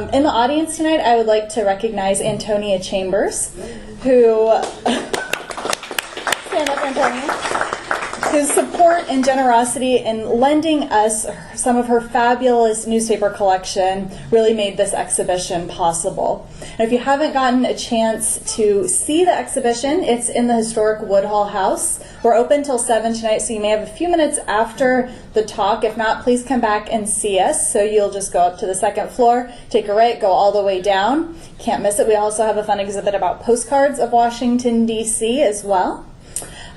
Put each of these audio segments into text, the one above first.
In the audience tonight, I would like to recognize Antonia Chambers, who, stand up, Antonia, whose support and generosity in lending us some of her fabulous newspaper collection really made this exhibition possible. And if you haven't gotten a chance to see the exhibition, it's in the historic Woodhull House. We're open till 7 tonight, so you may have a few minutes after the talk. If not, please come back and see us. So you'll just go up to the second floor, take a right, go all the way down. Can't miss it. We also have a fun exhibit about postcards of Washington, D.C. as well.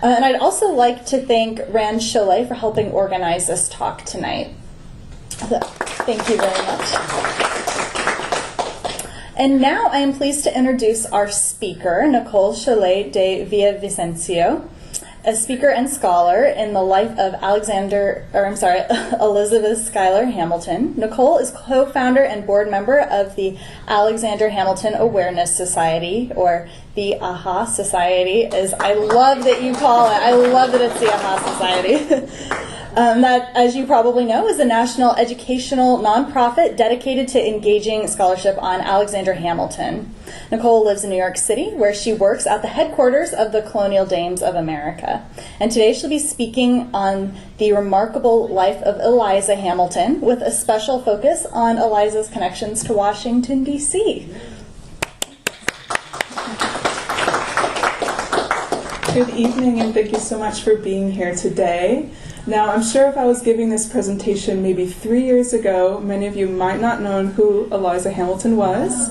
And I'd also like to thank Rand Cholet for helping organize this talk tonight. Thank you very much. And now I am pleased to introduce our speaker, Nicole Scholet de Villavicencio, a speaker and scholar in the life of Elizabeth Schuyler Hamilton. Nicole is co-founder and board member of the Alexander Hamilton Awareness Society, or the AHA Society, as I love that you call it. I love that it's the AHA Society. That, as you probably know, is a national educational nonprofit dedicated to engaging scholarship on Alexander Hamilton. Nicole lives in New York City, where she works at the headquarters of the Colonial Dames of America. And today she'll be speaking on the remarkable life of Eliza Hamilton, with a special focus on Eliza's connections to Washington, D.C. Good evening, and thank you so much for being here today. Now, I'm sure if I was giving this presentation maybe 3 years ago, many of you might not know who Eliza Hamilton was.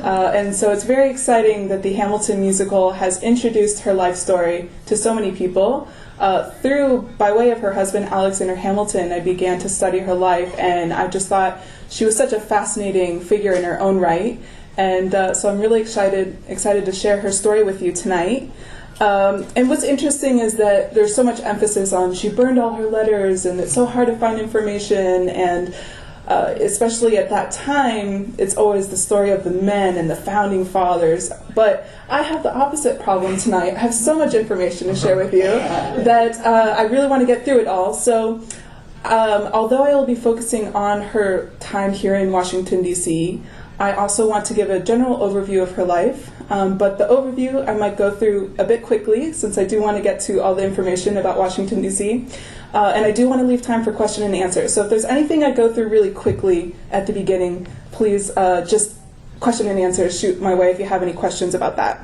And so it's very exciting that the Hamilton musical has introduced her life story to so many people. By way of her husband, Alexander Hamilton, I began to study her life, and I just thought she was such a fascinating figure in her own right. And so I'm really excited to share her story with you tonight. And what's interesting is that there's so much emphasis on she burned all her letters and it's so hard to find information, and especially at that time, it's always the story of the men and the founding fathers. But I have the opposite problem tonight. I have so much information to share with you that I really want to get through it all. So although I will be focusing on her time here in Washington, D.C., I also want to give a general overview of her life, but the overview I might go through a bit quickly, since I do want to get to all the information about Washington, D.C., and I do want to leave time for question and answer. So if there's anything I go through really quickly at the beginning, please just question and answer, shoot my way if you have any questions about that.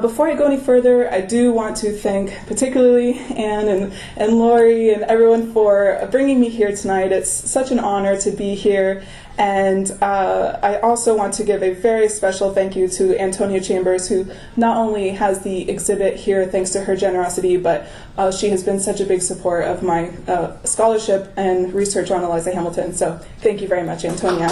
Before I go any further, I do want to thank particularly Anne and Lori and everyone for bringing me here tonight. It's such an honor to be here. And I also want to give a very special thank you to Antonia Chambers, who not only has the exhibit here thanks to her generosity, but she has been such a big support of my scholarship and research on Eliza Hamilton. So thank you very much, Antonia.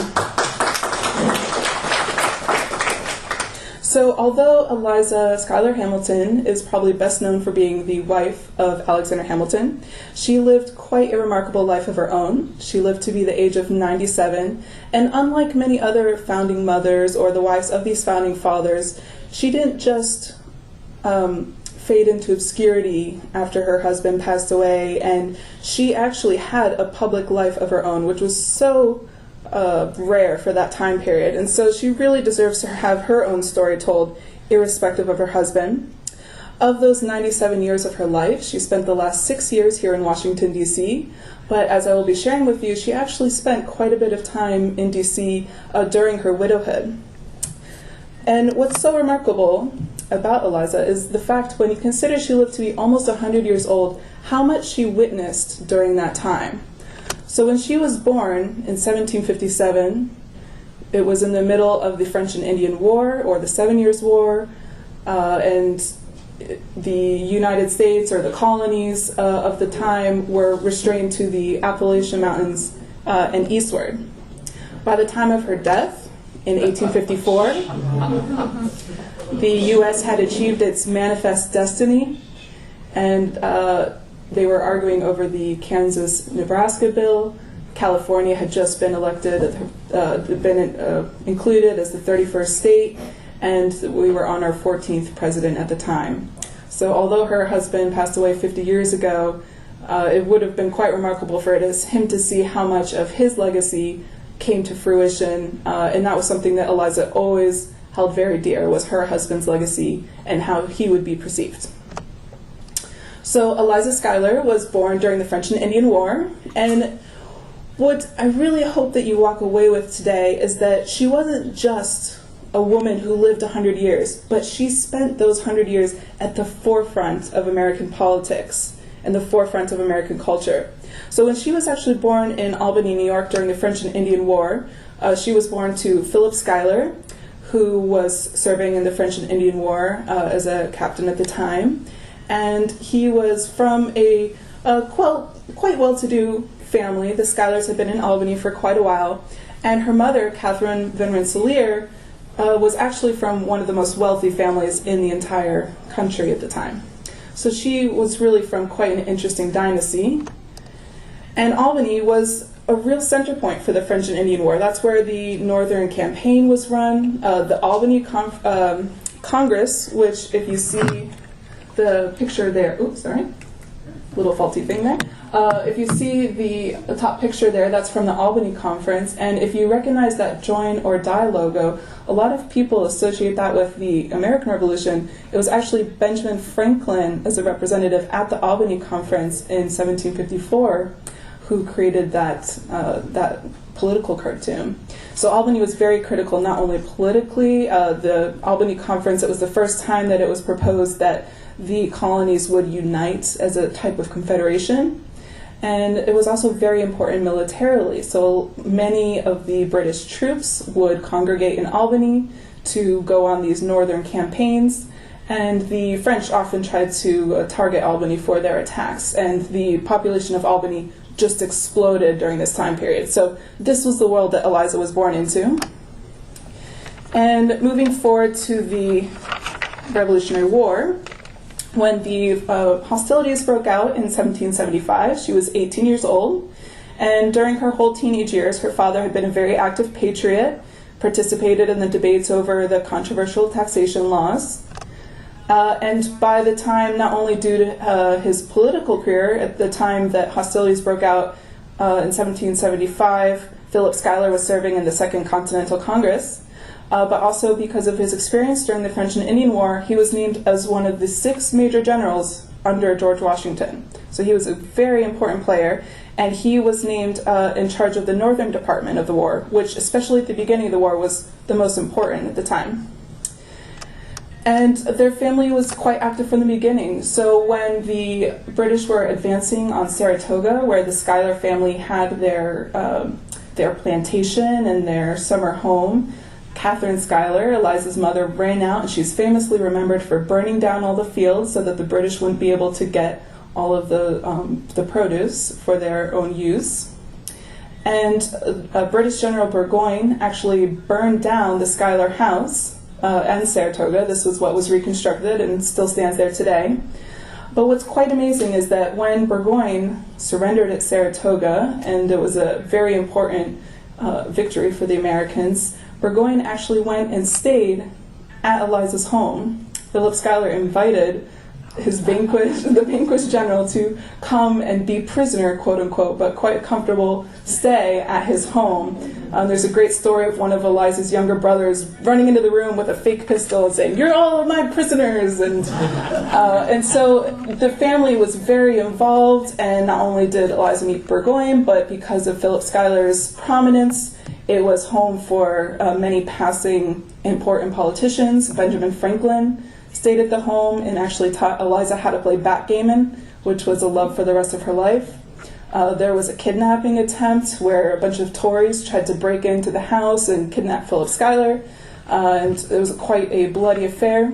So although Eliza Schuyler Hamilton is probably best known for being the wife of Alexander Hamilton, she lived quite a remarkable life of her own. She lived to be the age of 97, and unlike many other founding mothers or the wives of these founding fathers, she didn't just fade into obscurity after her husband passed away, and she actually had a public life of her own, which was so rare for that time period. And so she really deserves to have her own story told, irrespective of her husband. Of those 97 years of her life, she spent the last 6 years here in Washington, D.C., but as I will be sharing with you, she actually spent quite a bit of time in D.C. During her widowhood. And what's so remarkable about Eliza is the fact, when you consider she lived to be almost 100 years old, how much she witnessed during that time. So when she was born in 1757, it was in the middle of the French and Indian War, or the 7 Years' War, and the United States, or the colonies of the time, were restrained to the Appalachian Mountains and eastward. By the time of her death in 1854, the U.S. had achieved its manifest destiny, and they were arguing over the Kansas-Nebraska bill. California had just been included as the 31st state, and we were on our 14th president at the time. So although her husband passed away 50 years ago, it would have been quite remarkable for him to see how much of his legacy came to fruition, and that was something that Eliza always held very dear, was her husband's legacy and how he would be perceived. So Eliza Schuyler was born during the French and Indian War, and what I really hope that you walk away with today is that she wasn't just a woman who lived 100 years, but she spent those 100 years at the forefront of American politics and the forefront of American culture. So when she was actually born in Albany, New York during the French and Indian War, she was born to Philip Schuyler, who was serving in the French and Indian War as a captain at the time. And he was from a quite well-to-do family. The Schuylers had been in Albany for quite a while. And her mother, Catherine Van Rensselaer, was actually from one of the most wealthy families in the entire country at the time. So she was really from quite an interesting dynasty. And Albany was a real center point for the French and Indian War. That's where the Northern Campaign was run. The Albany Congress, which if you see the picture there, oops, sorry, little faulty thing there. If you see the top picture there, that's from the Albany Conference. And if you recognize that Join or Die logo, a lot of people associate that with the American Revolution. It was actually Benjamin Franklin, as a representative at the Albany Conference in 1754, who created that political cartoon. So Albany was very critical, not only politically. The Albany Conference, it was the first time that it was proposed that the colonies would unite as a type of confederation. And it was also very important militarily. So many of the British troops would congregate in Albany to go on these northern campaigns. And the French often tried to target Albany for their attacks. And the population of Albany just exploded during this time period. So this was the world that Eliza was born into. And moving forward to the Revolutionary War, when the hostilities broke out in 1775, she was 18 years old. And during her whole teenage years, her father had been a very active patriot, participated in the debates over the controversial taxation laws. And by the time, not only due to his political career, at the time that hostilities broke out in 1775, Philip Schuyler was serving in the Second Continental Congress, but also because of his experience during the French and Indian War, he was named as one of the 6 major generals under George Washington. So he was a very important player, and he was named in charge of the Northern Department of the war, which, especially at the beginning of the war, was the most important at the time. And their family was quite active from the beginning. So when the British were advancing on Saratoga, where the Schuyler family had their plantation and their summer home, Catherine Schuyler, Eliza's mother, ran out, and she's famously remembered for burning down all the fields so that the British wouldn't be able to get all of the produce for their own use. And British General Burgoyne actually burned down the Schuyler house and Saratoga. This was what was reconstructed and still stands there today. But what's quite amazing is that when Burgoyne surrendered at Saratoga, and it was a very important victory for the Americans, Burgoyne actually went and stayed at Eliza's home. Philip Schuyler invited his the vanquished general, to come and be prisoner, quote unquote, but quite a comfortable stay at his home. There's a great story of one of Eliza's younger brothers running into the room with a fake pistol and saying, "You're all of my prisoners!" And so the family was very involved, and not only did Eliza meet Burgoyne, but because of Philip Schuyler's prominence, it was home for many passing important politicians. Benjamin Franklin stayed at the home and actually taught Eliza how to play backgammon, which was a love for the rest of her life. There was a kidnapping attempt where a bunch of Tories tried to break into the house and kidnap Philip Schuyler, and it was quite a bloody affair.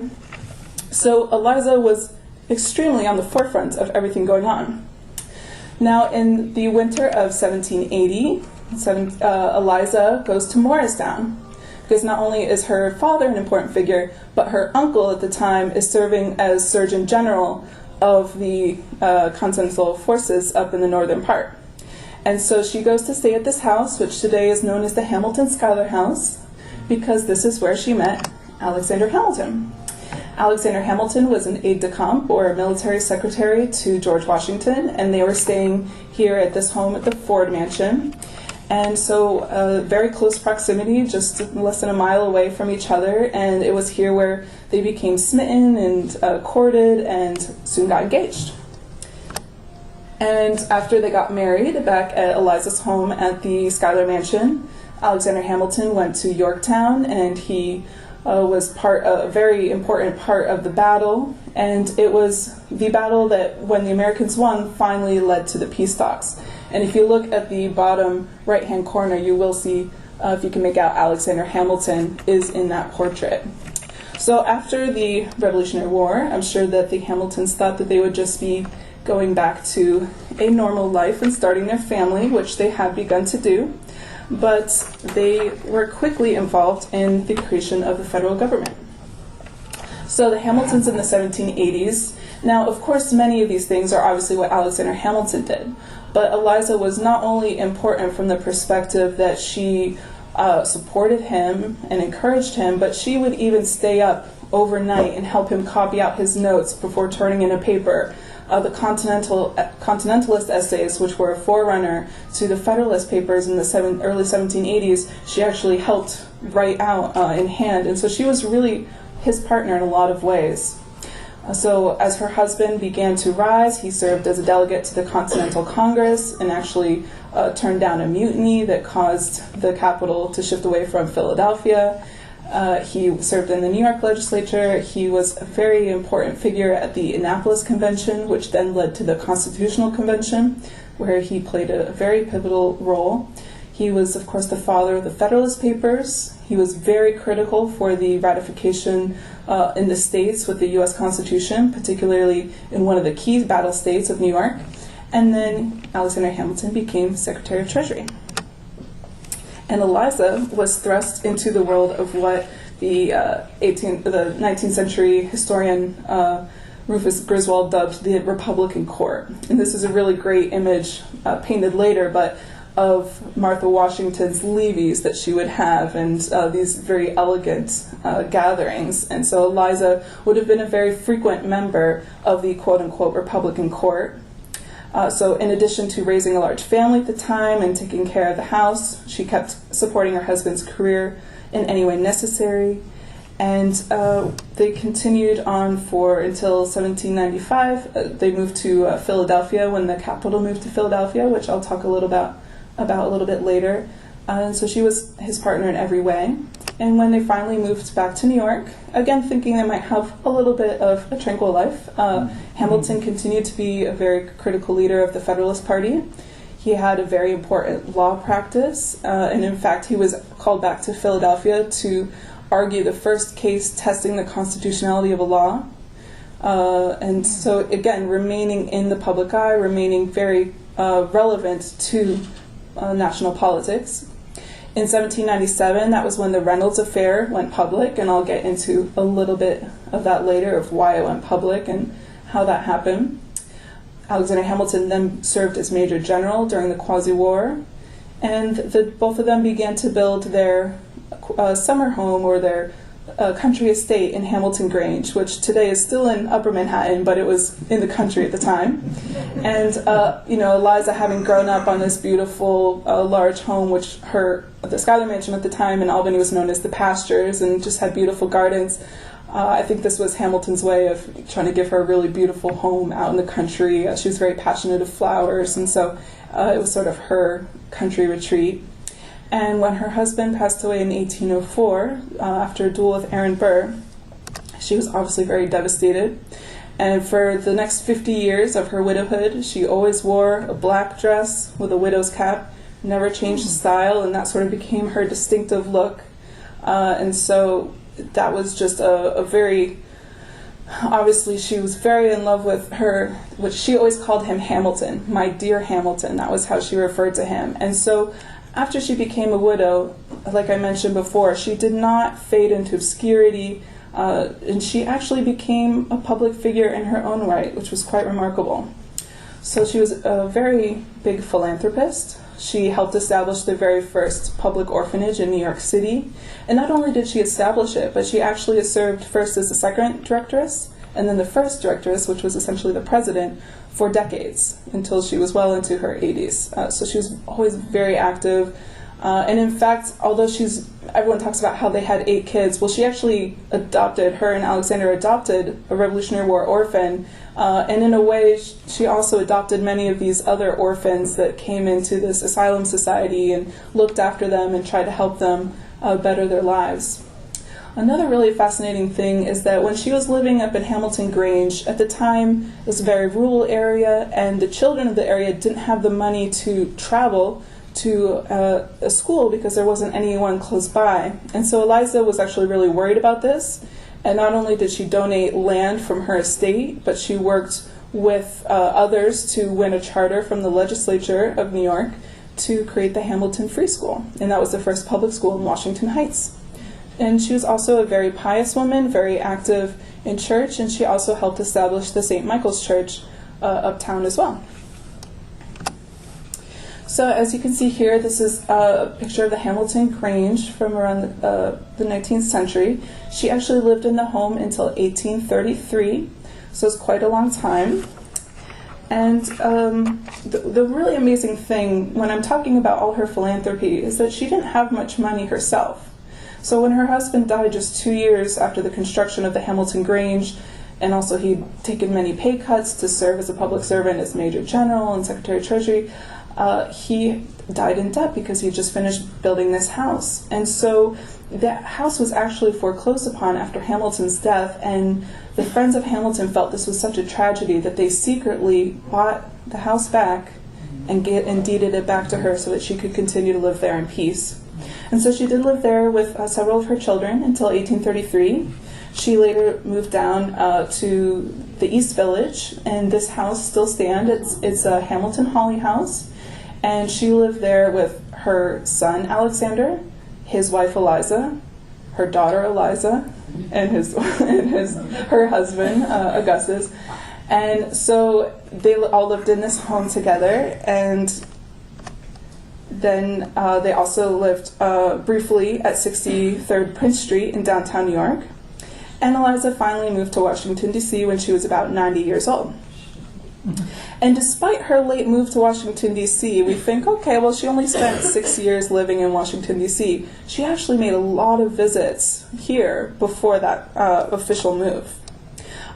So Eliza was extremely on the forefront of everything going on. Now, in the winter of 1780, Eliza goes to Morristown, because not only is her father an important figure, but her uncle at the time is serving as Surgeon General of the Continental Forces up in the northern part. And so she goes to stay at this house, which today is known as the Hamilton Schuyler House, because this is where she met Alexander Hamilton. Alexander Hamilton was an aide-de-camp, or a military secretary to George Washington, and they were staying here at this home at the Ford Mansion. And so very close proximity, just less than a mile away from each other, and it was here where they became smitten and courted and soon got engaged. And after they got married back at Eliza's home at the Schuyler Mansion, Alexander Hamilton went to Yorktown, and he was a very important part of the battle, and it was the battle that, when the Americans won, finally led to the peace talks. And if you look at the bottom right-hand corner, you will see, if you can make out, Alexander Hamilton is in that portrait. So after the Revolutionary War, I'm sure that the Hamiltons thought that they would just be going back to a normal life and starting their family, which they had begun to do. But they were quickly involved in the creation of the federal government. So the Hamiltons in the 1780s, now of course many of these things are obviously what Alexander Hamilton did, but Eliza was not only important from the perspective that she supported him and encouraged him, but she would even stay up overnight and help him copy out his notes before turning in a paper. The Continentalist essays, which were a forerunner to the Federalist Papers in the early 1780s, she actually helped write out in hand, and so she was really his partner in a lot of ways. So as her husband began to rise, he served as a delegate to the Continental Congress and actually turned down a mutiny that caused the capital to shift away from Philadelphia. He served in the New York legislature. He was a very important figure at the Annapolis Convention, which then led to the Constitutional Convention, where he played a very pivotal role. He was, of course, the father of the Federalist Papers. He was very critical for the ratification in the states with the U.S. Constitution, particularly in one of the key battle states of New York. And then Alexander Hamilton became Secretary of Treasury. And Eliza was thrust into the world of what the 19th century historian Rufus Griswold dubbed the Republican Court. And this is a really great image painted later, but of Martha Washington's levees that she would have, and these very elegant gatherings. And so Eliza would have been a very frequent member of the quote-unquote Republican Court. So in addition to raising a large family at the time and taking care of the house, she kept supporting her husband's career in any way necessary. And they continued on until 1795. They moved to Philadelphia when the capital moved to Philadelphia, which I'll talk a little about a little bit later. And so she was his partner in every way. And when they finally moved back to New York, again thinking they might have a little bit of a tranquil life, Hamilton continued to be a very critical leader of the Federalist Party. He had a very important law practice, and in fact he was called back to Philadelphia to argue the first case testing the constitutionality of a law. And so again, remaining in the public eye, remaining very relevant to national politics. In 1797, that was when the Reynolds affair went public, and I'll get into a little bit of that later, of why it went public and how that happened. Alexander Hamilton then served as Major General during the Quasi-War, and both of them began to build their summer home, or their country estate in Hamilton Grange, which today is still in Upper Manhattan, but it was in the country at the time. And Eliza, having grown up on this beautiful large home, which the Schuyler Mansion at the time in Albany was known as the Pastures, and just had beautiful gardens. I think this was Hamilton's way of trying to give her a really beautiful home out in the country. She was very passionate of flowers, and so it was sort of her country retreat. And when her husband passed away in 1804, after a duel with Aaron Burr, she was obviously very devastated. And for the next 50 years of her widowhood, she always wore a black dress with a widow's cap, never changed style, and that sort of became her distinctive look. And so that was just a very, obviously she was very in love with which she always called him Hamilton, my dear Hamilton. That was how she referred to him. And so after she became a widow, like I mentioned before, she did not fade into obscurity, and she actually became a public figure in her own right, which was quite remarkable. So she was a very big philanthropist. She helped establish the very first public orphanage in New York City. And not only did she establish it, but she actually served first as the second directress and then the first directress, which was essentially the president, for decades, until she was well into her 80s. So she was always very active. And in fact, although everyone talks about how they had 8 kids, well, she actually her and Alexander adopted a Revolutionary War orphan, and in a way, she also adopted many of these other orphans that came into this asylum society and looked after them and tried to help them better their lives. Another really fascinating thing is that when she was living up in Hamilton Grange, at the time it was a very rural area, and the children of the area didn't have the money to travel to a school because there wasn't anyone close by. And so Eliza was actually really worried about this, and not only did she donate land from her estate, but she worked with others to win a charter from the legislature of New York to create the Hamilton Free School, and that was the first public school in Washington Heights. And she was also a very pious woman, very active in church, and she also helped establish the St. Michael's Church uptown as well. So as you can see here, this is a picture of the Hamilton Grange from around the 19th century. She actually lived in the home until 1833, so it's quite a long time. And the really amazing thing when I'm talking about all her philanthropy is that she didn't have much money herself. So when her husband died just 2 years after the construction of the Hamilton Grange, and also he'd taken many pay cuts to serve as a public servant as Major General and Secretary of Treasury, he died in debt because he just finished building this house. And so that house was actually foreclosed upon after Hamilton's death, and the friends of Hamilton felt this was such a tragedy that they secretly bought the house back and deeded it back to her so that she could continue to live there in peace. And so she did live there with several of her children until 1833. She later moved down to the East Village, and this house still stands. It's a Hamilton Holly house, and she lived there with her son Alexander, his wife Eliza, her daughter Eliza, and her husband Augustus. And so they all lived in this home together, and then they also lived briefly at 63rd Prince Street in downtown New York. And Eliza finally moved to Washington, D.C. when she was about 90 years old. And despite her late move to Washington, D.C., we think, okay, well, she only spent 6 years living in Washington, D.C. She actually made a lot of visits here before that official move.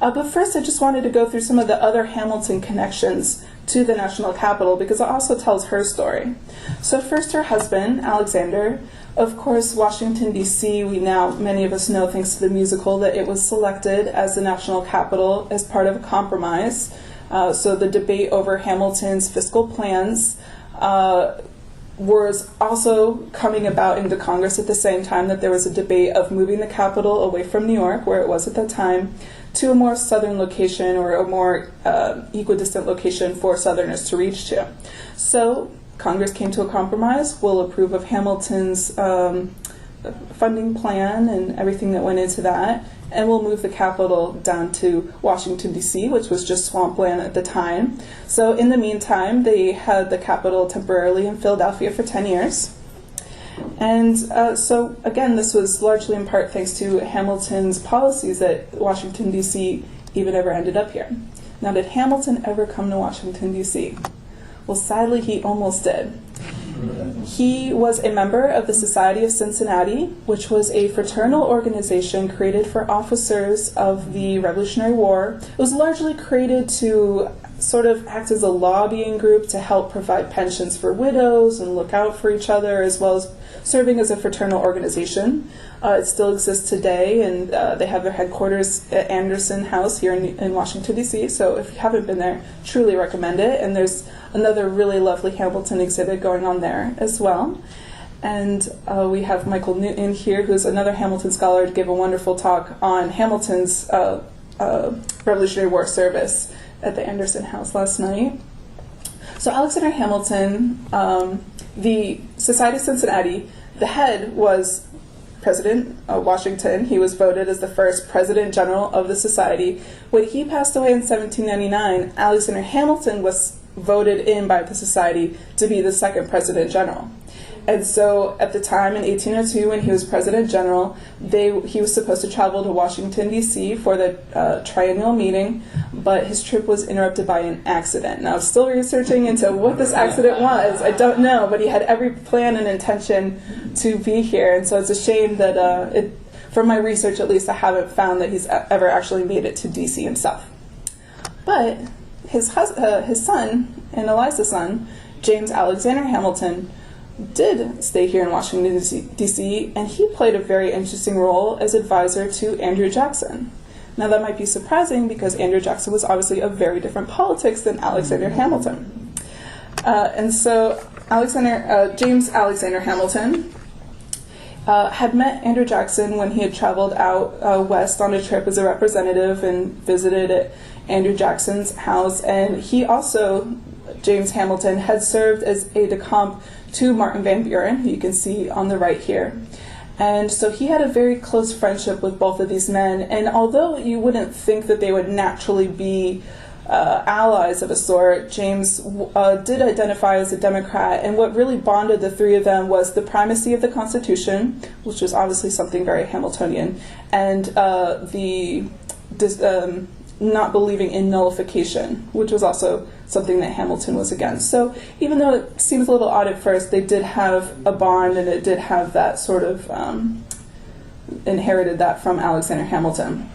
But first, I just wanted to go through some of the other Hamilton connections to the national capital, because it also tells her story. So first, her husband, Alexander. Of course, Washington, D.C., many of us know, thanks to the musical, that it was selected as the national capital as part of a compromise. So the debate over Hamilton's fiscal plans was also coming about into Congress at the same time that there was a debate of moving the capital away from New York, where it was at that time, to a more southern location or a more equidistant location for Southerners to reach to. So Congress came to a compromise. We'll approve of Hamilton's funding plan and everything that went into that, and we'll move the capital down to Washington, D.C., which was just swampland at the time. So in the meantime, they had the capital temporarily in Philadelphia for 10 years. And so, again, this was largely in part thanks to Hamilton's policies that Washington, D.C. even ever ended up here. Now, did Hamilton ever come to Washington, D.C.? Well, sadly, he almost did. He was a member of the Society of Cincinnati, which was a fraternal organization created for officers of the Revolutionary War. It was largely created to sort of act as a lobbying group to help provide pensions for widows and look out for each other, as well as serving as a fraternal organization. It still exists today, and they have their headquarters at Anderson House here in Washington, D.C., so if you haven't been there, truly recommend it. And there's another really lovely Hamilton exhibit going on there as well. And we have Michael Newton here, who's another Hamilton scholar, to give a wonderful talk on Hamilton's Revolutionary War service at the Anderson House last night. So Alexander Hamilton, the Society of Cincinnati, the head was President Washington. He was voted as the first President General of the Society. When he passed away in 1799, Alexander Hamilton was voted in by the Society to be the second President General. And so at the time in 1802, when he was President General, he was supposed to travel to Washington, D.C. for the triennial meeting, but his trip was interrupted by an accident. Now, I'm still researching into what this accident was. I don't know, but he had every plan and intention to be here. And so it's a shame that, from my research at least, I haven't found that he's ever actually made it to D.C. himself. But his son, and Eliza's son, James Alexander Hamilton, did stay here in Washington, D.C., and he played a very interesting role as advisor to Andrew Jackson. Now, that might be surprising because Andrew Jackson was obviously of very different politics than Alexander Hamilton. And so James Alexander Hamilton had met Andrew Jackson when he had traveled out west on a trip as a representative and visited at Andrew Jackson's house. And he also, James Hamilton, had served as aide-de-camp to Martin Van Buren, who you can see on the right here. And so he had a very close friendship with both of these men. And although you wouldn't think that they would naturally be allies of a sort, James did identify as a Democrat, and what really bonded the three of them was the primacy of the Constitution, which was obviously something very Hamiltonian, and not believing in nullification, which was also something that Hamilton was against. So even though it seems a little odd at first, they did have a bond, and it did have that sort of inherited that from Alexander Hamilton.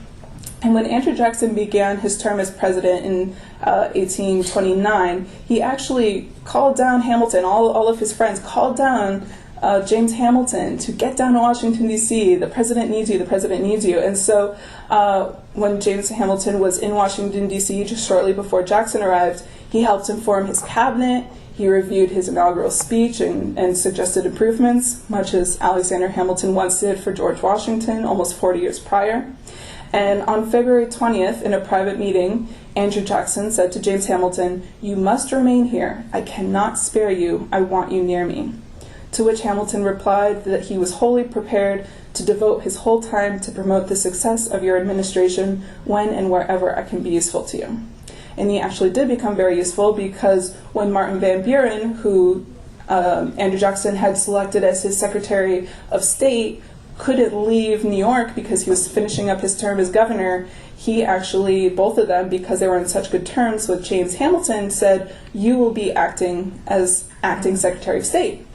And when Andrew Jackson began his term as president in 1829, he actually called down Hamilton, all of his friends called down James Hamilton to get down to Washington, D.C. The president needs you, the president needs you. And so when James Hamilton was in Washington, D.C., just shortly before Jackson arrived, he helped him form his cabinet. He reviewed his inaugural speech and suggested improvements, much as Alexander Hamilton once did for George Washington almost 40 years prior. And on February 20th, in a private meeting, Andrew Jackson said to James Hamilton, "You must remain here. I cannot spare you. I want you near me." To which Hamilton replied that he was wholly prepared to devote his whole time to promote the success of your administration when and wherever I can be useful to you. And he actually did become very useful, because when Martin Van Buren, who Andrew Jackson had selected as his Secretary of State, couldn't leave New York because he was finishing up his term as governor, he actually, both of them, because they were on such good terms with James Hamilton, said, "You will be acting as acting Secretary of State."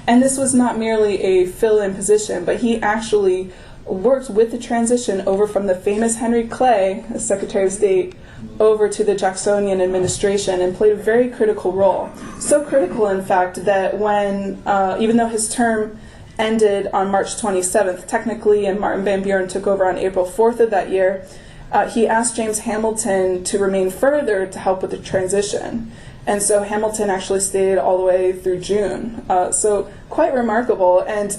And this was not merely a fill-in position, but he actually worked with the transition over from the famous Henry Clay, as Secretary of State, over to the Jacksonian administration, and played a very critical role. So critical, in fact, that when, even though his term ended on March 27th, technically, and Martin Van Buren took over on April 4th of that year, he asked James Hamilton to remain further to help with the transition. And so Hamilton actually stayed all the way through June. So quite remarkable. And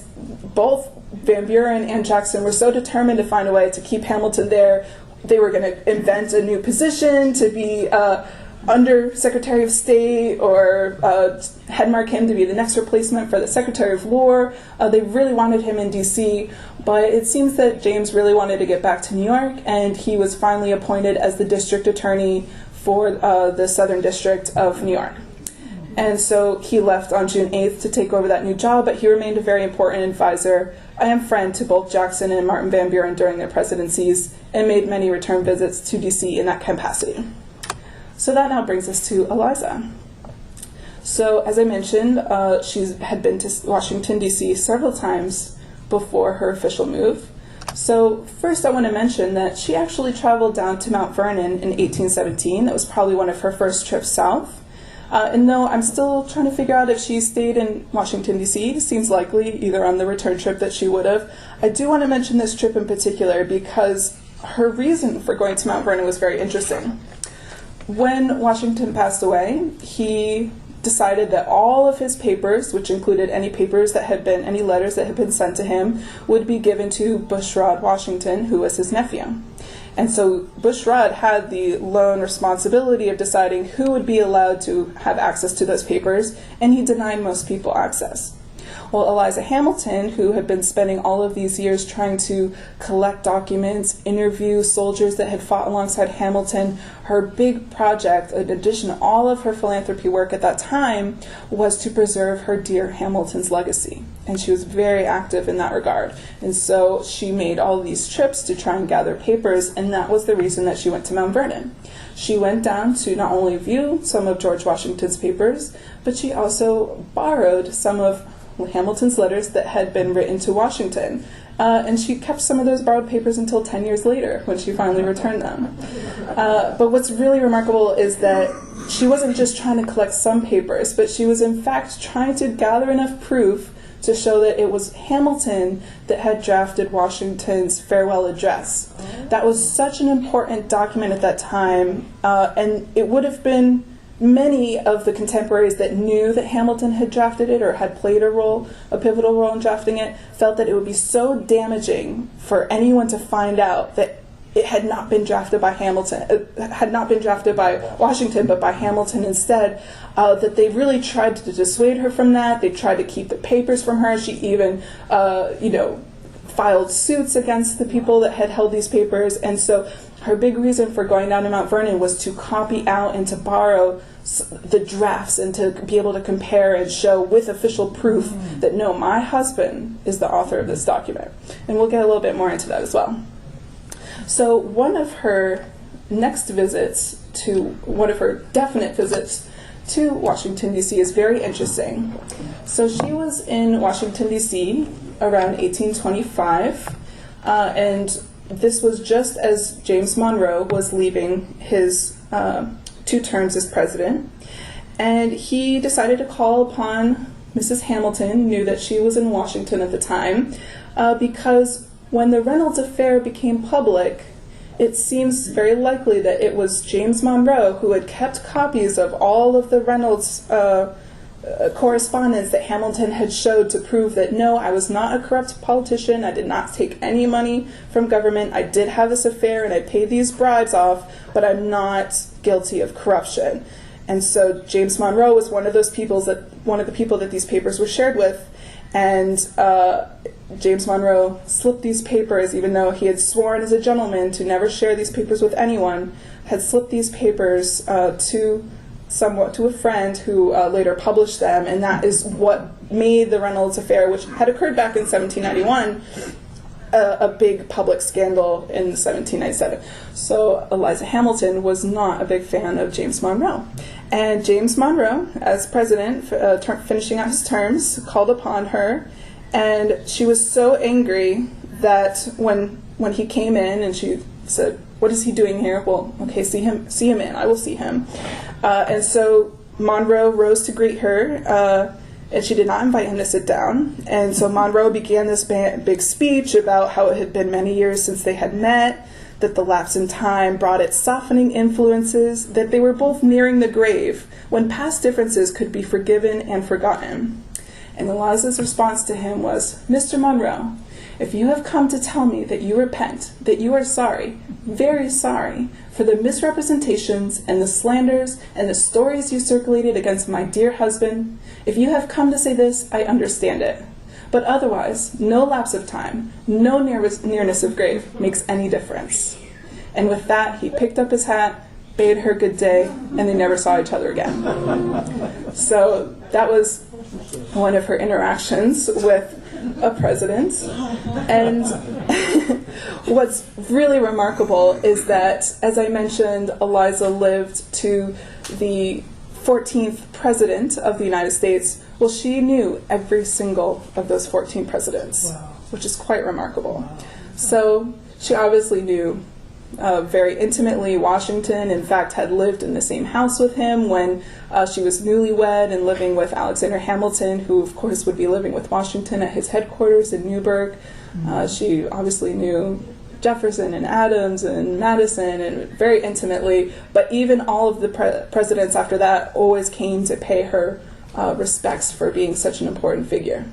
both Van Buren and Jackson were so determined to find a way to keep Hamilton there. They were going to invent a new position to be under Secretary of State, or headmark him to be the next replacement for the Secretary of War. They really wanted him in D.C., but it seems that James really wanted to get back to New York, and he was finally appointed as the district attorney for the Southern District of New York. And so he left on June 8th to take over that new job, but he remained a very important advisor and friend to both Jackson and Martin Van Buren during their presidencies, and made many return visits to D.C. in that capacity. So that now brings us to Eliza. So as I mentioned, she had been to Washington, D.C. several times before her official move. So first I want to mention that she actually traveled down to Mount Vernon in 1817. That was probably one of her first trips south. And though I'm still trying to figure out if she stayed in Washington, D.C., it seems likely either on the return trip that she would have. I do want to mention this trip in particular because her reason for going to Mount Vernon was very interesting. When Washington passed away, he decided that all of his papers, which included any letters that had been sent to him, would be given to Bushrod Washington, who was his nephew. And so Bushrod had the lone responsibility of deciding who would be allowed to have access to those papers, and he denied most people access. Well, Eliza Hamilton, who had been spending all of these years trying to collect documents, interview soldiers that had fought alongside Hamilton, her big project, in addition to all of her philanthropy work at that time, was to preserve her dear Hamilton's legacy. And she was very active in that regard. And so she made all of these trips to try and gather papers, and that was the reason that she went to Mount Vernon. She went down to not only view some of George Washington's papers, but she also borrowed some of Hamilton's letters that had been written to Washington. And she kept some of those borrowed papers until 10 years later when she finally returned them. But what's really remarkable is that she wasn't just trying to collect some papers, but she was in fact trying to gather enough proof to show that it was Hamilton that had drafted Washington's farewell address. That was such an important document at that time, and it would have been many of the contemporaries that knew that Hamilton had drafted it or had played a pivotal role in drafting it, felt that it would be so damaging for anyone to find out that it had not been drafted by Washington, but by Hamilton instead, that they really tried to dissuade her from that. They tried to keep the papers from her. She even, filed suits against the people that had held these papers. And so her big reason for going down to Mount Vernon was to copy out and to borrow the drafts and to be able to compare and show with official proof that, no, my husband is the author of this document. And we'll get a little bit more into that as well. So one of her definite visits to Washington, D.C. is very interesting. So she was in Washington, D.C. around 1825, and this was just as James Monroe was leaving his 2 terms as president, and he decided to call upon Mrs. Hamilton, knew that she was in Washington at the time, because when the Reynolds affair became public, it seems very likely that it was James Monroe who had kept copies of all of the Reynolds correspondence that Hamilton had showed to prove that, no, I was not a corrupt politician, I did not take any money from government, I did have this affair and I paid these bribes off, but I'm not guilty of corruption. And so James Monroe was one of the people that these papers were shared with, and James Monroe slipped these papers, even though he had sworn as a gentleman to never share these papers with anyone, had slipped these papers to a friend who later published them, and that is what made the Reynolds affair, which had occurred back in 1791, a big public scandal in 1797. So Eliza Hamilton was not a big fan of James Monroe. And James Monroe, as president, finishing out his terms, called upon her, and she was so angry that when he came in and she said, "What is he doing here?" "Well, okay, see him in. I will see him." And so Monroe rose to greet her, and she did not invite him to sit down. And so Monroe began this big speech about how it had been many years since they had met, that the lapse in time brought its softening influences, that they were both nearing the grave, when past differences could be forgiven and forgotten. And Eliza's response to him was, "Mr. Monroe, if you have come to tell me that you repent, that you are sorry, very sorry, for the misrepresentations and the slanders and the stories you circulated against my dear husband, if you have come to say this, I understand it. But otherwise, no lapse of time, no nearness of grave makes any difference." And with that, he picked up his hat, bade her good day, and they never saw each other again. So that was one of her interactions with a president. And what's really remarkable is that, as I mentioned, Eliza lived to the 14th president of the United States. Well, she knew every single of those 14 presidents, which is quite remarkable. So she obviously knew very intimately Washington, in fact had lived in the same house with him when she was newlywed and living with Alexander Hamilton, who of course would be living with Washington at his headquarters in Newburgh. She obviously knew Jefferson and Adams and Madison and very intimately, but even all of the presidents after that always came to pay her respects for being such an important figure.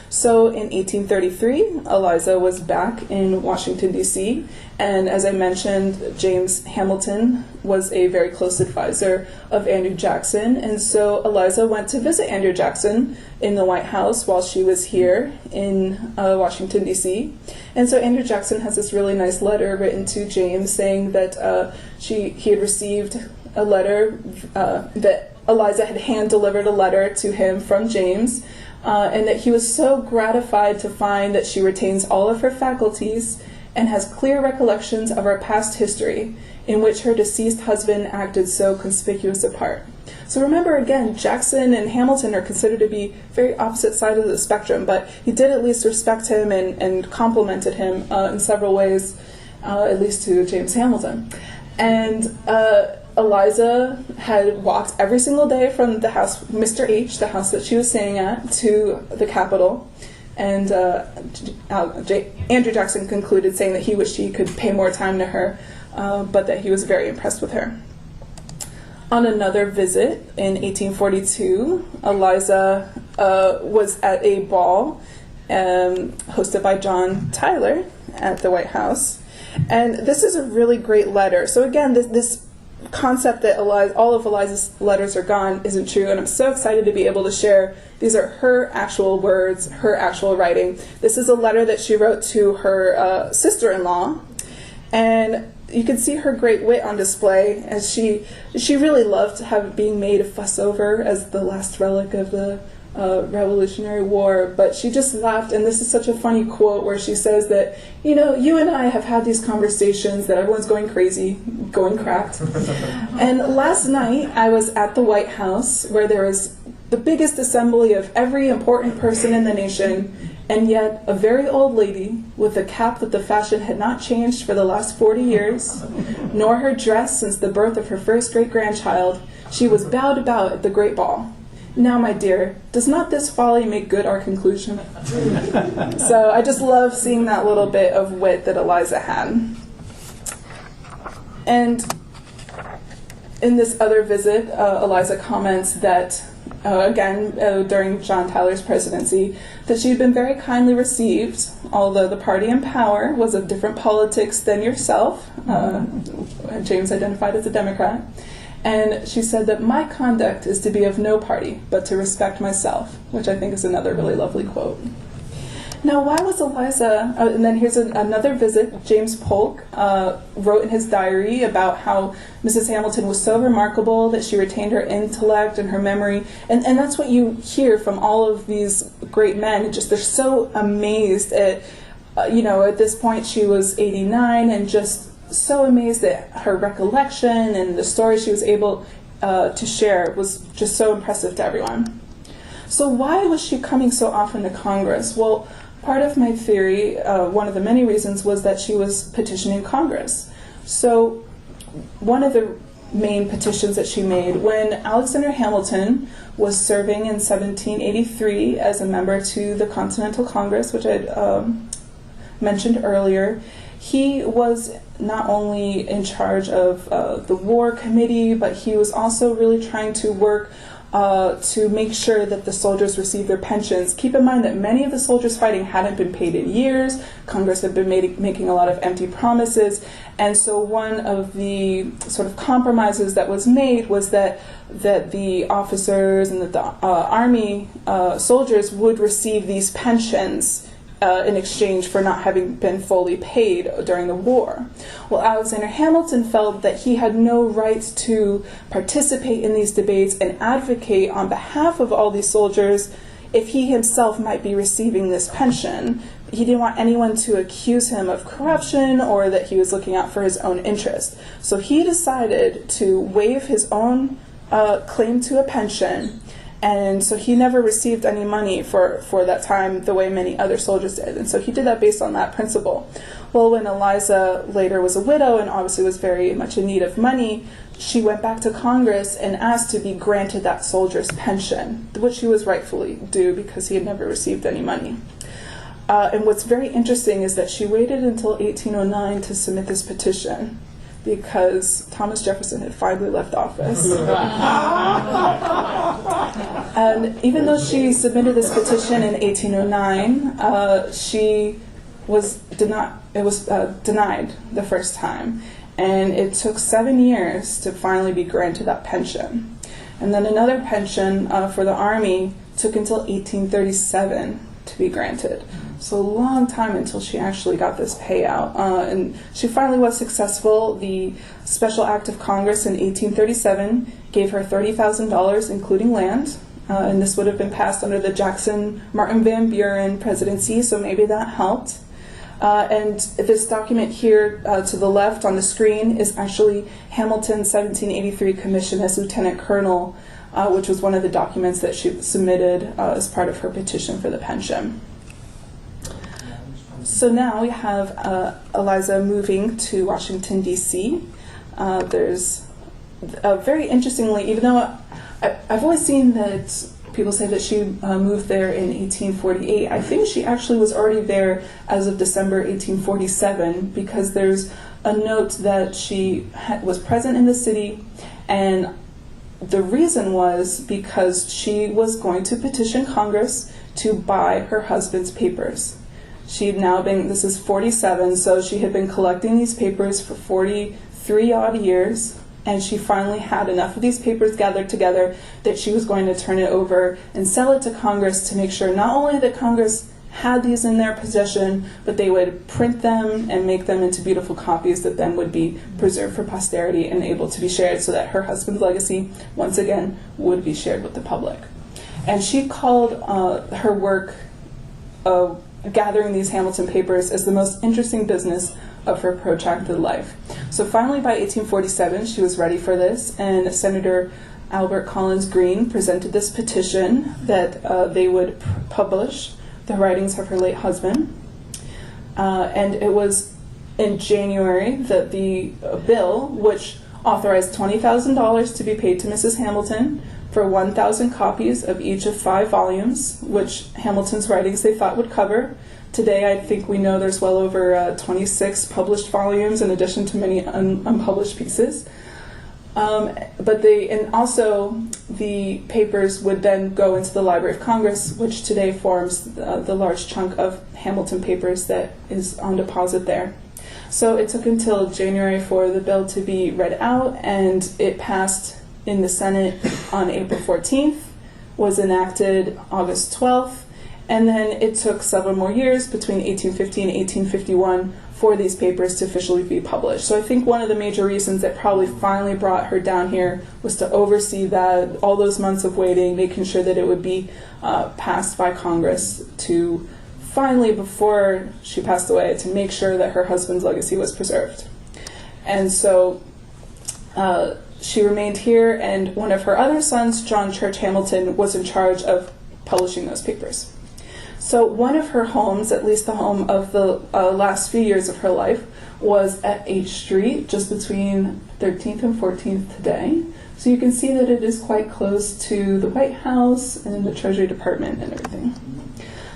So in 1833, Eliza was back in Washington, D.C., and as I mentioned, James Hamilton was a very close advisor of Andrew Jackson, and so Eliza went to visit Andrew Jackson in the White House while she was here in Washington, D.C. And so Andrew Jackson has this really nice letter written to James saying that he had received a letter, that Eliza had hand-delivered a letter to him from James, and that he was so gratified to find that she retains all of her faculties and has clear recollections of our past history, in which her deceased husband acted so conspicuous a part. So remember, again, Jackson and Hamilton are considered to be very opposite sides of the spectrum, but he did at least respect him and complimented him in several ways, at least to James Hamilton. And Eliza had walked every single day from the house, Mr. H, the house that she was staying at, to the Capitol. And Andrew Jackson concluded saying that he wished he could pay more time to her, but that he was very impressed with her. On another visit in 1842, Eliza was at a ball hosted by John Tyler at the White House. And this is a really great letter. So again, this concept that all of Eliza's letters are gone isn't true, and I'm so excited to be able to share. These are her actual words, her actual writing. This is a letter that she wrote to her sister-in-law, and you can see her great wit on display, as she really loved being made a fuss over as the last relic of the Revolutionary War, but she just laughed, and this is such a funny quote where she says that, you and I have had these conversations that everyone's going crazy, going cracked. And last night I was at the White House where there was the biggest assembly of every important person in the nation, and yet a very old lady with a cap that the fashion had not changed for the last 40 years, nor her dress since the birth of her first great-grandchild, she was bowed about at the great ball. Now, my dear, does not this folly make good our conclusion? So I just love seeing that little bit of wit that Eliza had. And in this other visit, Eliza comments that, during John Tyler's presidency, that she had been very kindly received, although the party in power was of different politics than yourself. James identified as a Democrat. And she said that my conduct is to be of no party, but to respect myself, which I think is another really lovely quote. Now, why was Eliza, and then here's another visit. James Polk wrote in his diary about how Mrs. Hamilton was so remarkable that she retained her intellect and her memory. And that's what you hear from all of these great men. They're so amazed at, at this point she was 89 and just so amazed at her recollection, and the story she was able to share was just so impressive to everyone. So why was she coming so often to Congress? Well, part of my theory, one of the many reasons, was that she was petitioning Congress. So one of the main petitions that she made, when Alexander Hamilton was serving in 1783 as a member to the Continental Congress, which I mentioned earlier, he was not only in charge of the war committee, but he was also really trying to work to make sure that the soldiers received their pensions. Keep in mind that many of the soldiers fighting hadn't been paid in years. Congress had been making a lot of empty promises. And so one of the sort of compromises that was made was that the officers and that the army soldiers would receive these pensions in exchange for not having been fully paid during the war. Well, Alexander Hamilton felt that he had no right to participate in these debates and advocate on behalf of all these soldiers if he himself might be receiving this pension. He didn't want anyone to accuse him of corruption or that he was looking out for his own interest. So he decided to waive his own claim to a pension. And so he never received any money for that time the way many other soldiers did. And so he did that based on that principle. Well, when Eliza later was a widow and obviously was very much in need of money, she went back to Congress and asked to be granted that soldier's pension, which he was rightfully due because he had never received any money. And what's very interesting is that she waited until 1809 to submit this petition. because Thomas Jefferson had finally left office. And even though she submitted this petition in 1809, she was denied the first time. And it took 7 years to finally be granted that pension. And then another pension for the Army took until 1837 to be granted. So a long time until she actually got this payout. And she finally was successful. The Special Act of Congress in 1837 gave her $30,000, including land. And this would have been passed under the Jackson-Martin Van Buren presidency, so maybe that helped. And this document here to the left on the screen is actually Hamilton's 1783 commission as lieutenant colonel, which was one of the documents that she submitted as part of her petition for the pension. So now we have Eliza moving to Washington, D.C. There's very interestingly, even though I've always seen that people say that she moved there in 1848, I think she actually was already there as of December 1847, because there's a note that she was present in the city, and the reason was because she was going to petition Congress to buy her husband's papers. She had now been, this is 47, so she had been collecting these papers for 43 odd years, and she finally had enough of these papers gathered together that she was going to turn it over and sell it to Congress to make sure not only that Congress had these in their possession, but they would print them and make them into beautiful copies that then would be preserved for posterity and able to be shared, so that her husband's legacy, once again, would be shared with the public. And she called her work gathering these Hamilton papers as the most interesting business of her protracted life. So finally, by 1847, she was ready for this, and Senator Albert Collins Greene presented this petition that they would publish the writings of her late husband. And it was in January that the bill, which authorized $20,000 to be paid to Mrs. Hamilton for 1,000 copies of each of 5 volumes, which Hamilton's writings they thought would cover. Today, I think we know there's well over 26 published volumes, in addition to many unpublished pieces. And also the papers would then go into the Library of Congress, which today forms the large chunk of Hamilton papers that is on deposit there. So it took until January for the bill to be read out, and it passed in the Senate on April 14th, was enacted August 12th, and then it took several more years between 1850 and 1851 for these papers to officially be published. So I think one of the major reasons that probably finally brought her down here was to oversee that, all those months of waiting, making sure that it would be passed by Congress to finally, before she passed away, to make sure that her husband's legacy was preserved. And so she remained here, and one of her other sons, John Church Hamilton, was in charge of publishing those papers. So one of her homes, at least the home of the last few years of her life, was at H Street, just between 13th and 14th today. So you can see that it is quite close to the White House and the Treasury Department and everything.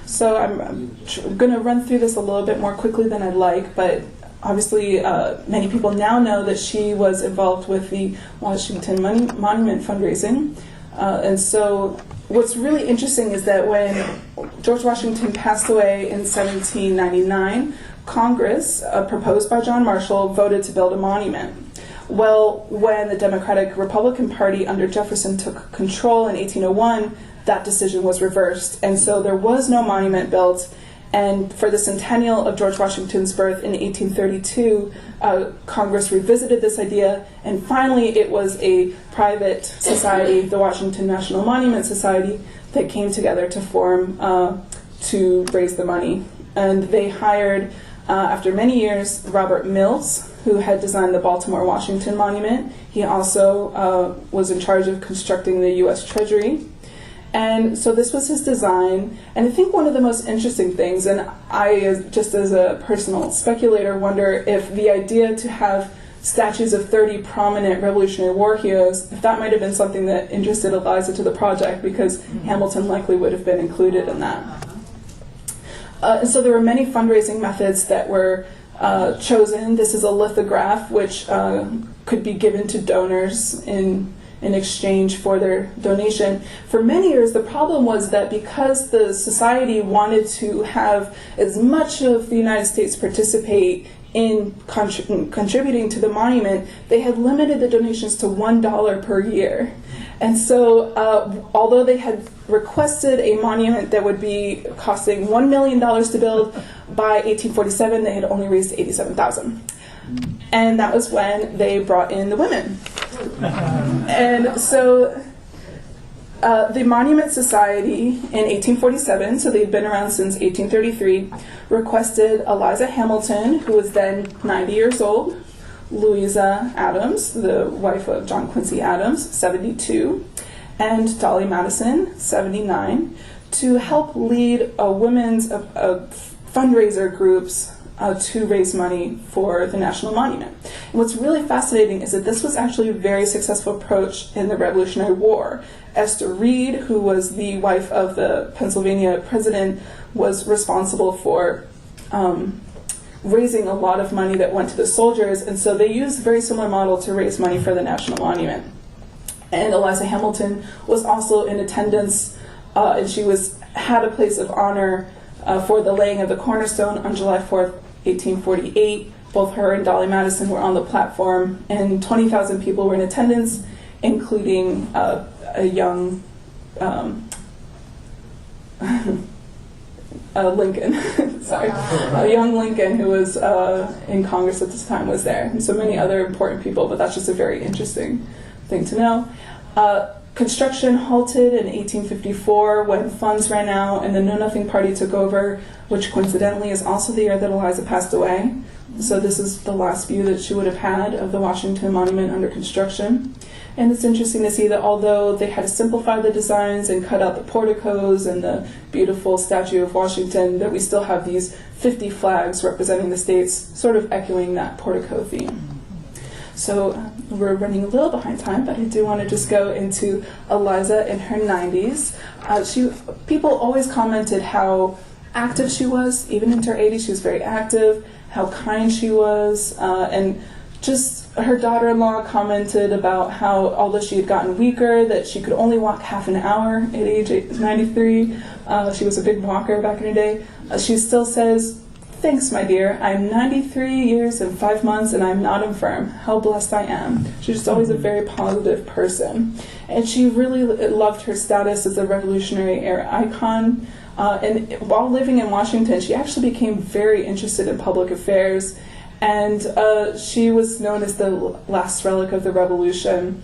So I'm going to run through this a little bit more quickly than I'd like, but obviously many people now know that she was involved with the Washington Monument fundraising. And so what's really interesting is that when George Washington passed away in 1799, Congress, proposed by John Marshall, voted to build a monument. Well, when the Democratic-Republican Party under Jefferson took control in 1801, that decision was reversed, and so there was no monument built. And for the centennial of George Washington's birth in 1832, Congress revisited this idea, and finally it was a private society, the Washington National Monument Society, that came together to form to raise the money. And they hired, after many years, Robert Mills, who had designed the Baltimore-Washington Monument. He also was in charge of constructing the U.S. Treasury. And so this was his design, and I think one of the most interesting things, and I, just as a personal speculator, wonder if the idea to have statues of 30 prominent Revolutionary War heroes, if that might have been something that interested Eliza to the project, because Hamilton likely would have been included in that. And so there were many fundraising methods that were chosen. This is a lithograph which could be given to donors in exchange for their donation. For many years, the problem was that because the society wanted to have as much of the United States participate in contributing to the monument, they had limited the donations to $1 per year. And so, although they had requested a monument that would be costing $1 million to build, by 1847 they had only raised $87,000. And that was when they brought in the women. And so the Monument Society in 1847, so they'd been around since 1833, requested Eliza Hamilton, who was then 90 years old, Louisa Adams, the wife of John Quincy Adams, 72, and Dolly Madison, 79, to help lead women's fundraiser groups to raise money for the National Monument. And what's really fascinating is that this was actually a very successful approach in the Revolutionary War. Esther Reed, who was the wife of the Pennsylvania president, was responsible for raising a lot of money that went to the soldiers, and so they used a very similar model to raise money for the National Monument. And Eliza Hamilton was also in attendance, and she had a place of honor for the laying of the cornerstone on July 4th, 1848. Both her and Dolly Madison were on the platform, and 20,000 people were in attendance, including a young Lincoln, a young Lincoln who was in Congress at this time was there, and so many other important people, but that's just a very interesting thing to know. Construction halted in 1854 when funds ran out and the Know Nothing Party took over, which coincidentally is also the year that Eliza passed away. So this is the last view that she would have had of the Washington Monument under construction. And it's interesting to see that although they had to simplify the designs and cut out the porticos and the beautiful statue of Washington, that we still have these 50 flags representing the states, sort of echoing that portico theme. So we're running a little behind time, but I do want to just go into Eliza in her 90s. People always commented how active she was, even into her 80s. She was very active, how kind she was, and just her daughter-in-law commented about how, although she had gotten weaker, that she could only walk half an hour at age 93. She was a big walker back in her day. She still says, "Thanks, my dear. I'm 93 years and 5 months, and I'm not infirm. How blessed I am." She's just always a very positive person. And she really loved her status as a Revolutionary Era icon. And while living in Washington, she actually became very interested in public affairs. And she was known as the last relic of the Revolution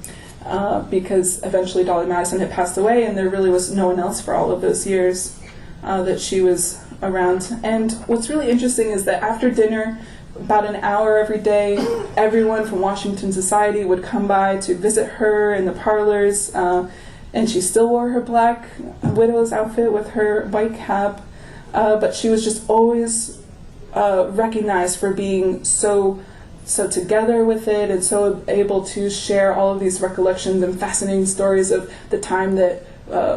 because eventually Dolly Madison had passed away, and there really was no one else for all of those years that she was around. And what's really interesting is that after dinner, about an hour every day, everyone from Washington society would come by to visit her in the parlors, and she still wore her black widow's outfit with her white cap, but she was just always recognized for being so together with it and so able to share all of these recollections and fascinating stories of the time that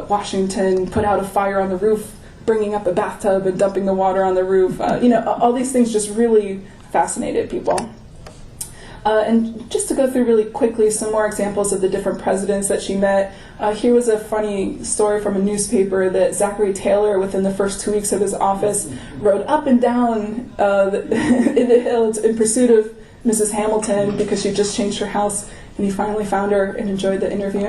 Washington put out a fire on the roof, bringing up a bathtub and dumping the water on the roof. All these things just really fascinated people. And just to go through really quickly some more examples of the different presidents that she met, here was a funny story from a newspaper that Zachary Taylor, within the first 2 weeks of his office, rode up and down in the hills in pursuit of Mrs. Hamilton because she just changed her house, and he finally found her and enjoyed the interview.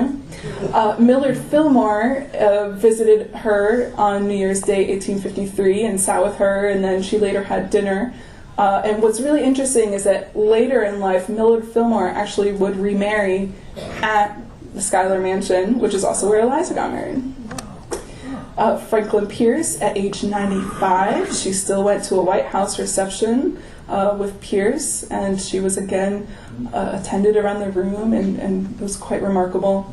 Millard Fillmore visited her on New Year's Day, 1853, and sat with her, and then she later had dinner. And what's really interesting is that later in life, Millard Fillmore actually would remarry at the Schuyler Mansion, which is also where Eliza got married. Franklin Pierce, at age 95, she still went to a White House reception with Pierce, and she was again attended around the room, and it was quite remarkable.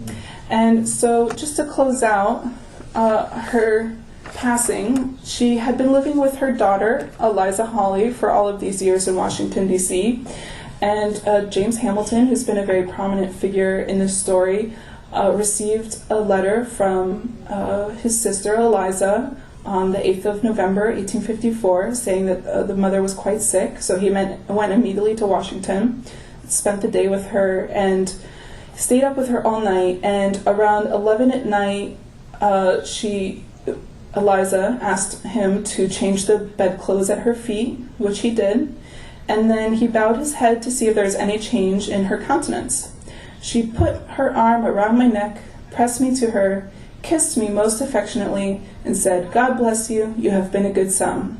And so just to close out her passing, she had been living with her daughter, Eliza Hawley, for all of these years in Washington, D.C., and James Hamilton, who's been a very prominent figure in this story, received a letter from his sister, Eliza, on the 8th of November, 1854, saying that the mother was quite sick. So he went immediately to Washington, spent the day with her, and stayed up with her all night. And around 11 at night, Eliza asked him to change the bedclothes at her feet, which he did. And then he bowed his head to see if there was any change in her countenance. She put her arm around my neck, pressed me to her, kissed me most affectionately, and said, "God bless you, you have been a good son."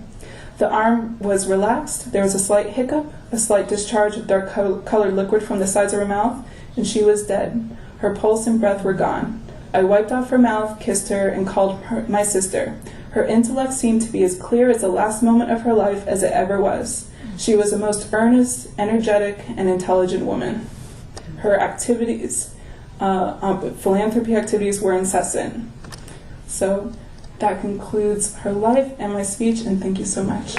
The arm was relaxed, there was a slight hiccup, a slight discharge of dark colored liquid from the sides of her mouth, and she was dead. Her pulse and breath were gone. I wiped off her mouth, kissed her, and called her my sister. Her intellect seemed to be as clear as the last moment of her life as it ever was. She was a most earnest, energetic, and intelligent woman. Her activities, philanthropy activities, were incessant. So that concludes her life and my speech, and thank you so much.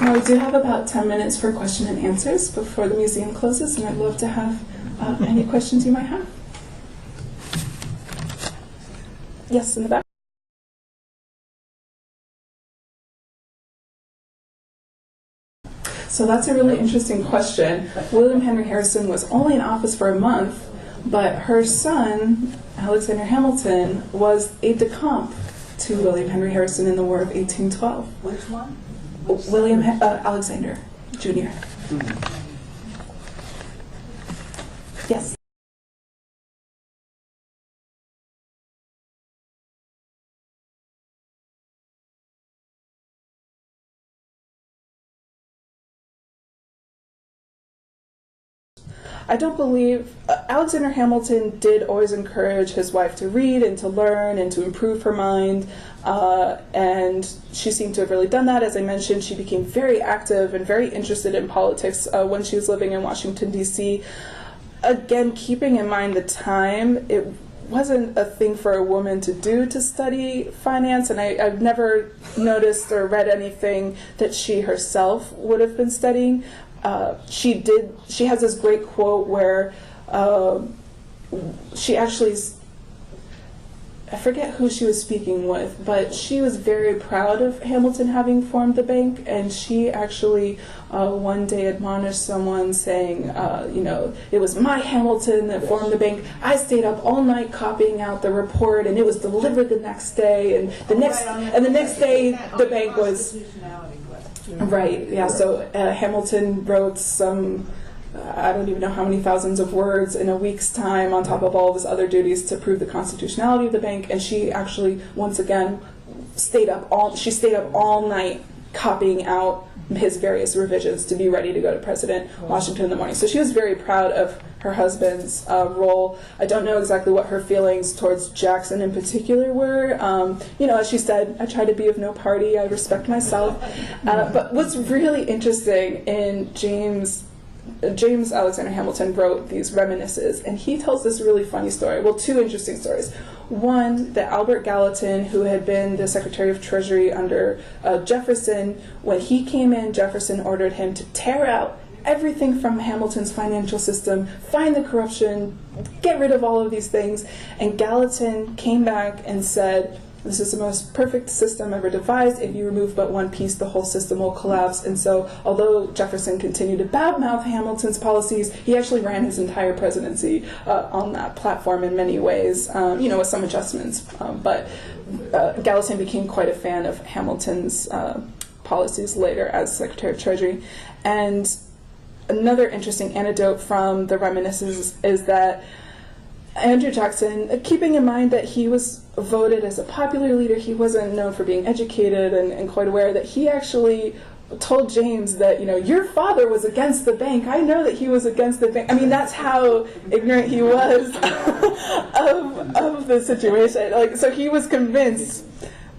Now, we do have about 10 minutes for question and answers before the museum closes, and I'd love to have any questions you might have. Yes, in the back. So that's a really interesting question. William Henry Harrison was only in office for a month, but her son, Alexander Hamilton, was aide-de-camp to William Henry Harrison in the War of 1812. Which one? William Alexander Jr. Yes. I don't believe Alexander Hamilton did always encourage his wife to read and to learn and to improve her mind, and she seemed to have really done that. As I mentioned, she became very active and very interested in politics when she was living in Washington, D.C. Again, keeping in mind the time, it wasn't a thing for a woman to do, to study finance, and I've never noticed or read anything that she herself would have been studying. She has this great quote where she actually, I forget who she was speaking with, but she was very proud of Hamilton having formed the bank, and she actually one day admonished someone saying, it was my Hamilton that formed the bank. I stayed up all night copying out the report, and it was delivered the next day, and the next day the bank was. Right, yeah, so Hamilton wrote some, I don't even know how many thousands of words in a week's time on top of all of his other duties to prove the constitutionality of the bank, and she actually, once again, stayed up all night copying out his various revisions to be ready to go to President Washington in the morning. So she was very proud of her husband's role. I don't know exactly what her feelings towards Jackson in particular were. As she said, I try to be of no party, I respect myself. But what's really interesting in James Alexander Hamilton wrote these reminisces, and he tells this really funny story. Well, two interesting stories. One, that Albert Gallatin, who had been the Secretary of Treasury under Jefferson, when he came in, Jefferson ordered him to tear out everything from Hamilton's financial system, find the corruption, get rid of all of these things. And Gallatin came back and said, "This is the most perfect system ever devised. If you remove but one piece, the whole system will collapse." And so, although Jefferson continued to badmouth Hamilton's policies, he actually ran his entire presidency on that platform in many ways, with some adjustments. But Gallatin became quite a fan of Hamilton's policies later as Secretary of Treasury. And another interesting anecdote from the reminiscences is that Andrew Jackson, keeping in mind that he was voted as a popular leader, he wasn't known for being educated and quite aware, that he actually told James that, your father was against the bank. I know that he was against the bank. I mean, that's how ignorant he was of the situation. So he was convinced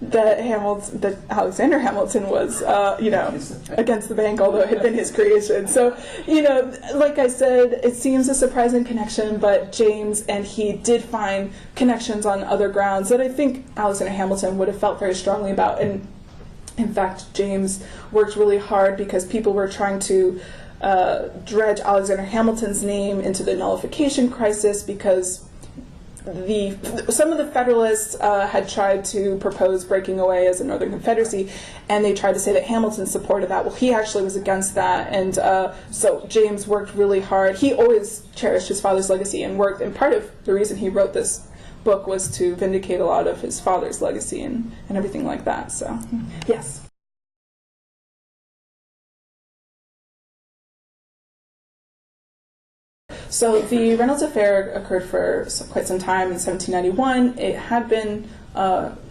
that Alexander Hamilton was, against the bank, although it had been his creation. So, like I said, it seems a surprising connection, but James and he did find connections on other grounds that I think Alexander Hamilton would have felt very strongly about. And in fact, James worked really hard because people were trying to dredge Alexander Hamilton's name into the nullification crisis because some of the Federalists had tried to propose breaking away as a Northern Confederacy, and they tried to say that Hamilton supported that. Well, he actually was against that, and so James worked really hard. He always cherished his father's legacy and worked, and part of the reason he wrote this book was to vindicate a lot of his father's legacy and everything like that. So, yes. So the Reynolds affair occurred for quite some time in 1791. It had been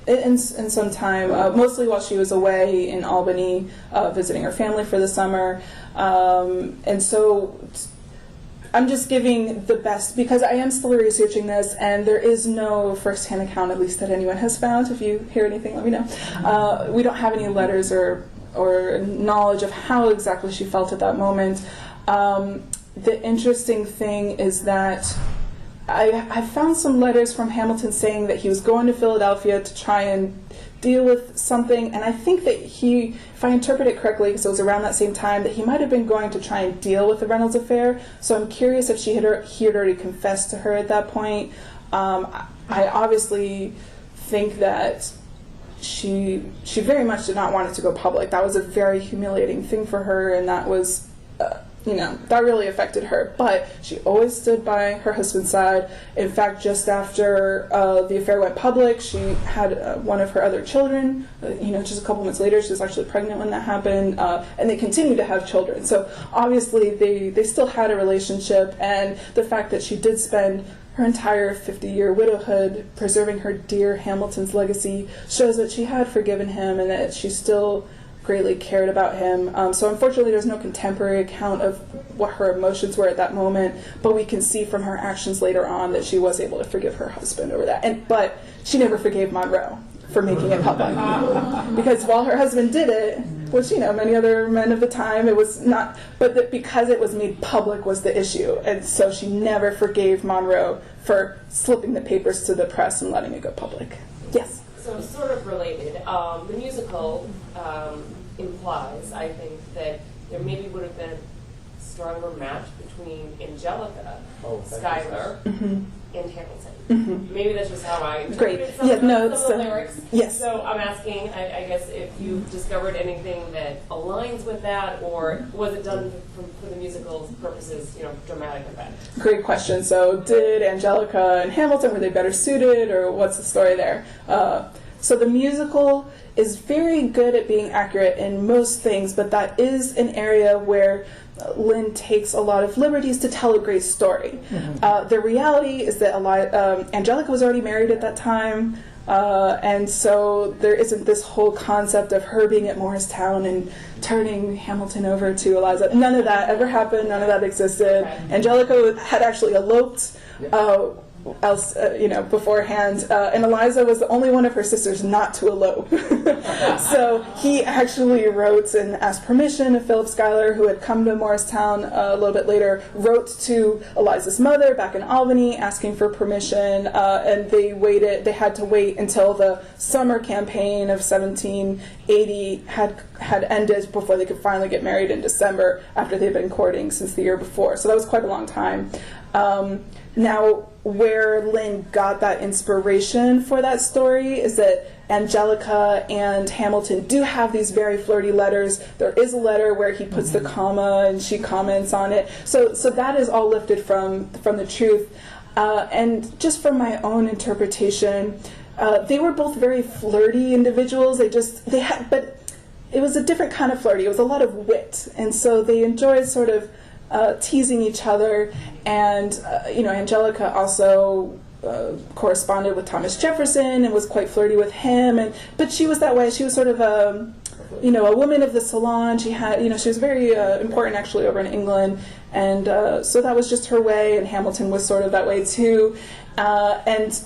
in some time, mostly while she was away in Albany visiting her family for the summer. And so I'm just giving the best, because I am still researching this, and there is no first-hand account, at least that anyone has found. If you hear anything, let me know. We don't have any letters or knowledge of how exactly she felt at that moment. The interesting thing is that I found some letters from Hamilton saying that he was going to Philadelphia to try and deal with something, and I think that he, if I interpret it correctly, because it was around that same time, that he might have been going to try and deal with the Reynolds affair. So I'm curious if he had already confessed to her at that point. I obviously think that she very much did not want it to go public. That was a very humiliating thing for her, and that was that really affected her. But she always stood by her husband's side. In fact, just after the affair went public, she had one of her other children. Just a couple months later, she was actually pregnant when that happened, and they continued to have children. So obviously, they still had a relationship, and the fact that she did spend her entire 50-year widowhood preserving her dear Hamilton's legacy shows that she had forgiven him and that she still greatly cared about him. So unfortunately there's no contemporary account of what her emotions were at that moment, but we can see from her actions later on that she was able to forgive her husband over that. But she never forgave Monroe for making it public. Because while her husband did it, which many other men of the time, it was not, but because it was made public was the issue. And so she never forgave Monroe for slipping the papers to the press and letting it go public. Yes? So sort of related, the musical implies, I think, that there maybe would have been a stronger match between Angelica Schuyler and Hamilton. Mm-hmm. Maybe that's just how I interpreted some of the lyrics. Yes. So I'm asking, I guess, if you've discovered anything that aligns with that, or was it done for the musical's purposes, dramatic effect? Great question. So did Angelica and Hamilton, were they better suited, or what's the story there? So the musical is very good at being accurate in most things, but that is an area where Lynn takes a lot of liberties to tell a great story. Mm-hmm. The reality is that Angelica was already married at that time, and so there isn't this whole concept of her being at Morristown and turning Hamilton over to Eliza. None of that ever happened. None of that existed. Okay. Angelica had actually eloped beforehand, and Eliza was the only one of her sisters not to elope. So he actually wrote and asked permission of Philip Schuyler, who had come to Morristown a little bit later, wrote to Eliza's mother back in Albany asking for permission, and they had to wait until the summer campaign of 1780 had ended before they could finally get married in December, after they'd been courting since the year before. So that was quite a long time. Now, where Lynn got that inspiration for that story is that Angelica and Hamilton do have these very flirty letters. There is a letter where he puts the comma and she comments on it. So that is all lifted from the truth. And just from my own interpretation, they were both very flirty individuals. But it was a different kind of flirty. It was a lot of wit. And so they enjoyed sort of teasing each other, and Angelica also corresponded with Thomas Jefferson and was quite flirty with him, but she was that way. She was sort of a woman of the salon. She had, she was very important actually over in England, and so that was just her way. And Hamilton was sort of that way too, and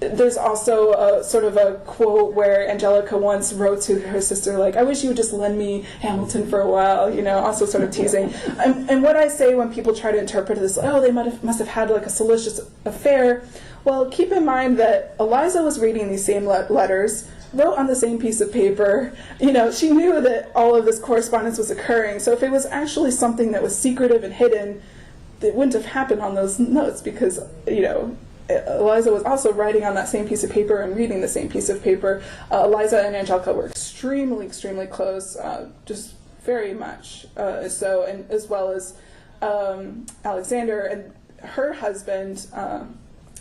there's also a sort of a quote where Angelica once wrote to her sister, like, "I wish you would just lend me Hamilton for a while," also sort of teasing. And what I say when people try to interpret this, they must have had like a salacious affair. Well, keep in mind that Eliza was reading these same letters wrote on the same piece of paper. You know, she knew that all of this correspondence was occurring. So if it was actually something that was secretive and hidden, it wouldn't have happened on those notes because, you know, Eliza was also writing on that same piece of paper and reading the same piece of paper. Eliza and Angelica were extremely, extremely close, just very much so, and as well as Alexander and her husband.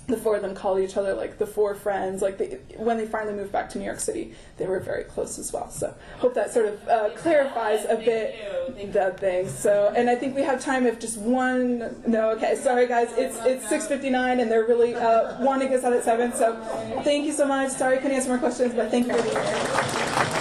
The four of them called each other like the four friends. Like when they finally moved back to New York City, they were very close as well. So hope that sort of clarifies a bit the thing. So, and I think we have time if just one. No, okay, sorry guys, it's 6:59 and they're really wanting us out at 7. So thank you so much. Sorry I couldn't answer more questions, but thank you for being here.